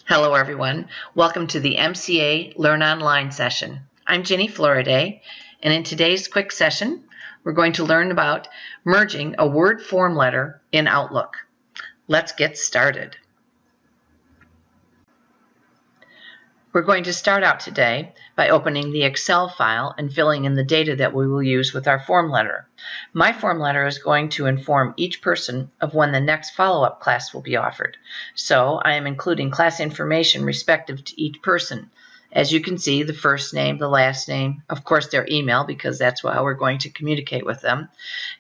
Hello everyone, welcome to the MCA Learn Online session. I'm Jenny Floriday, and in today's quick session we're going to learn about merging a Word form letter in Outlook. Let's get started. We're going to start out today by opening the Excel file and filling in the data that we will use with our form letter. My form letter is going to inform each person of when the next follow-up class will be offered. So I am including class information respective to each person. As you can see, the first name, the last name, of course their email because that's how we're going to communicate with them.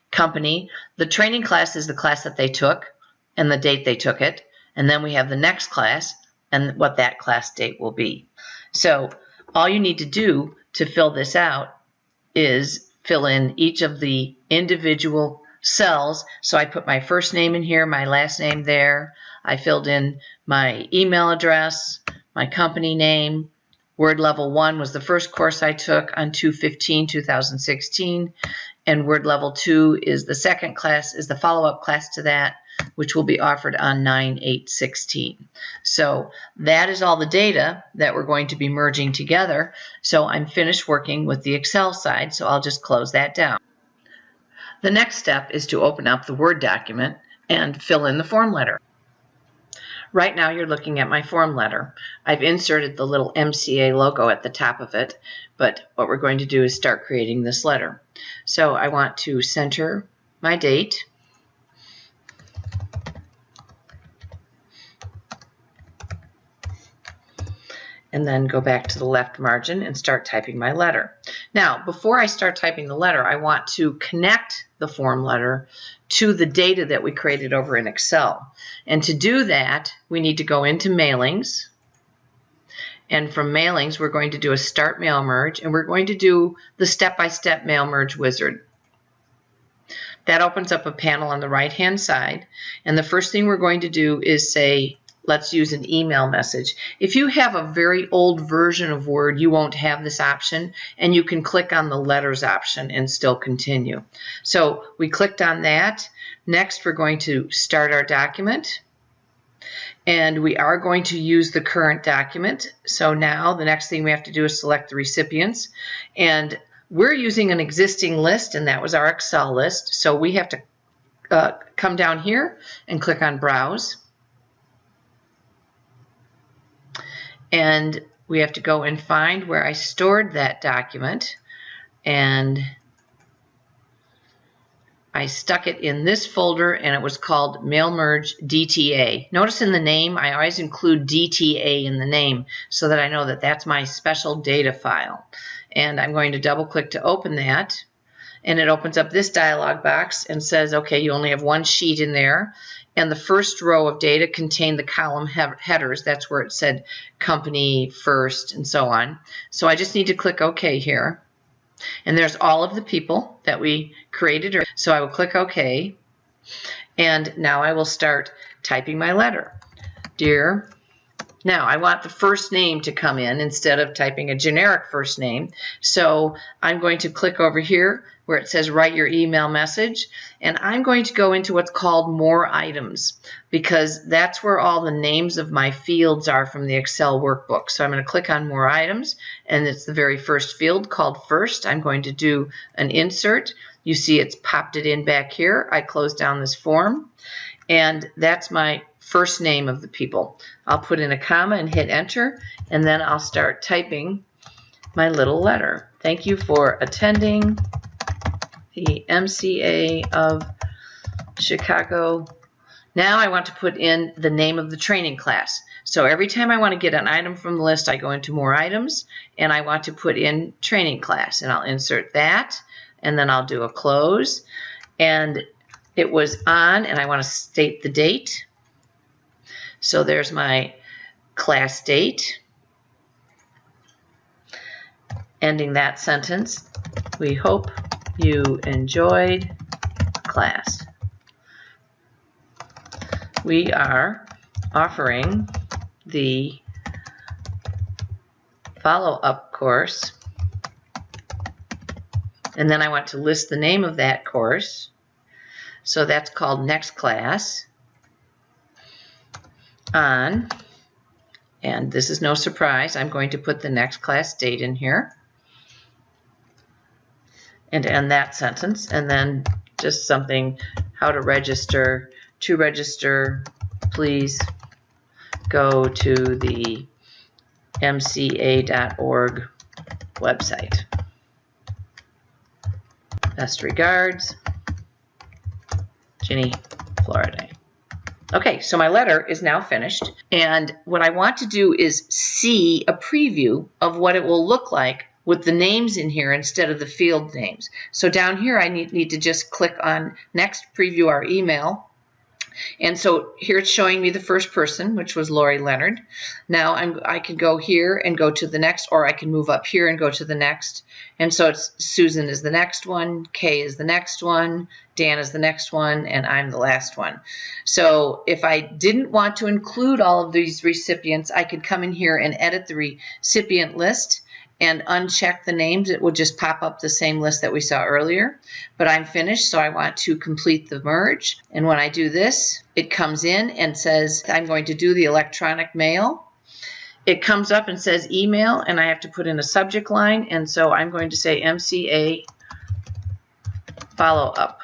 Company, the training class is the class that they took and the date they took it. And then we have the next class and what that class date will be. So all you need to do to fill this out is fill in each of the individual cells. So I put my first name in here, my last name there. I filled in my email address, my company name. Word Level 1 was the first course I took on 2/15/2016, and Word Level 2 is the second class, is the follow-up class to that, which will be offered on 9/8/16. So that is all the data that we're going to be merging together. So I'm finished working with the Excel side, so I'll just close that down. The next step is to open up the Word document and fill in the form letter. Right now you're looking at my form letter. I've inserted the little MCA logo at the top of it, but what we're going to do is start creating this letter. So I want to center my date. And then go back to the left margin and start typing my letter. Now, before I start typing the letter, I want to connect the form letter to the data that we created over in Excel. And to do that, we need to go into Mailings. And from Mailings, we're going to do a Start Mail Merge, and we're going to do the step-by-step Mail Merge wizard. That opens up a panel on the right-hand side. And the first thing we're going to do is say, let's use an email message. If you have a very old version of Word, you won't have this option, and you can click on the letters option and still continue. So we clicked on that. Next, we're going to start our document, and we are going to use the current document. So now the next thing we have to do is select the recipients, and we're using an existing list, and that was our Excel list. So we have to come down here and click on Browse. And we have to go and find where I stored that document, and I stuck it in this folder, and it was called Mail Merge DTA. Notice in the name, I always include DTA in the name so that I know that that's my special data file. And I'm going to double click to open that, and it opens up this dialog box and says, okay, you only have one sheet in there. And the first row of data contained the column headers. That's where it said company first and so on. So I just need to click OK here. And there's all of the people that we created. So I will click OK. And now I will start typing my letter. Dear. Now I want the first name to come in instead of typing a generic first name. So I'm going to click over here where it says write your email message, and I'm going to go into what's called more items because that's where all the names of my fields are from the Excel workbook. So I'm going to click on more items, and it's the very first field called first. I'm going to do an insert. You see it's popped it in back here. I close down this form, and that's my first name of the people. I'll put in a comma and hit enter, and then I'll start typing my little letter. Thank you for attending the MCA of Chicago. Now I want to put in the name of the training class. So every time I want to get an item from the list, I go into more items, and I want to put in training class, and I'll insert that, and then I'll do a close. And it was on, and I want to state the date. So there's my class date. Ending that sentence, we hope you enjoyed class. We are offering the follow-up course, and then I want to list the name of that course. So that's called Next Class on And this is no surprise. I'm going to put the next class date in here and end that sentence, and then just something, how to register. To register, please go to the mca.org website. Best regards, Ginny Florida. Okay, so my letter is now finished, and what I want to do is see a preview of what it will look like with the names in here instead of the field names. So down here I need to just click on Next, Preview Our Email. And so here it's showing me the first person, which was Lori Leonard. Now I can go here and go to the next, or I can move up here and go to the next. And so it's Susan is the next one, Kay is the next one, Dan is the next one, and I'm the last one. So if I didn't want to include all of these recipients, I could come in here and edit the recipient list and uncheck the names. It will just pop up the same list that we saw earlier. But I'm finished, so I want to complete the merge. And when I do this, it comes in and says I'm going to do the electronic mail. It comes up and says email, and I have to put in a subject line. And so I'm going to say MCA follow-up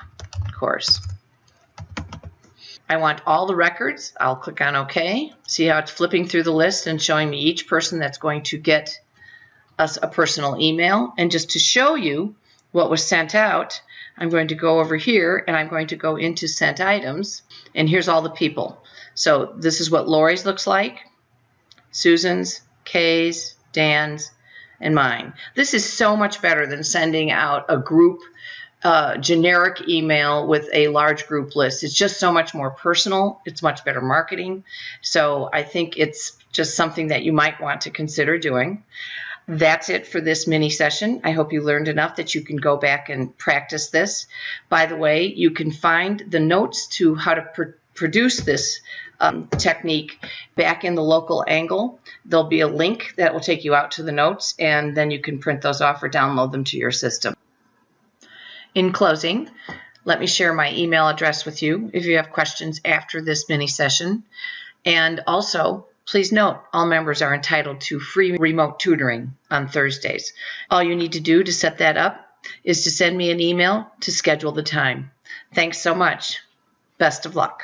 course. I want all the records. I'll click on OK. See how it's flipping through the list and showing me each person that's going to get us a personal email. And just to show you what was sent out, I'm going to go over here and I'm going to go into sent items, and here's all the people. So this is what Lori's looks like, Susan's, Kay's, Dan's, and mine. This is so much better than sending out a group generic email with a large group list. It's just so much more personal. It's much better marketing. So I think it's just something that you might want to consider doing. That's it for this mini session. I hope you learned enough that you can go back and practice this. By the way, you can find the notes to how to produce this technique back in the local angle. There'll be a link that will take you out to the notes, and then you can print those off or download them to your system. In closing, let me share my email address with you if you have questions after this mini session. And also, please note, all members are entitled to free remote tutoring on Thursdays. All you need to do to set that up is to send me an email to schedule the time. Thanks so much. Best of luck.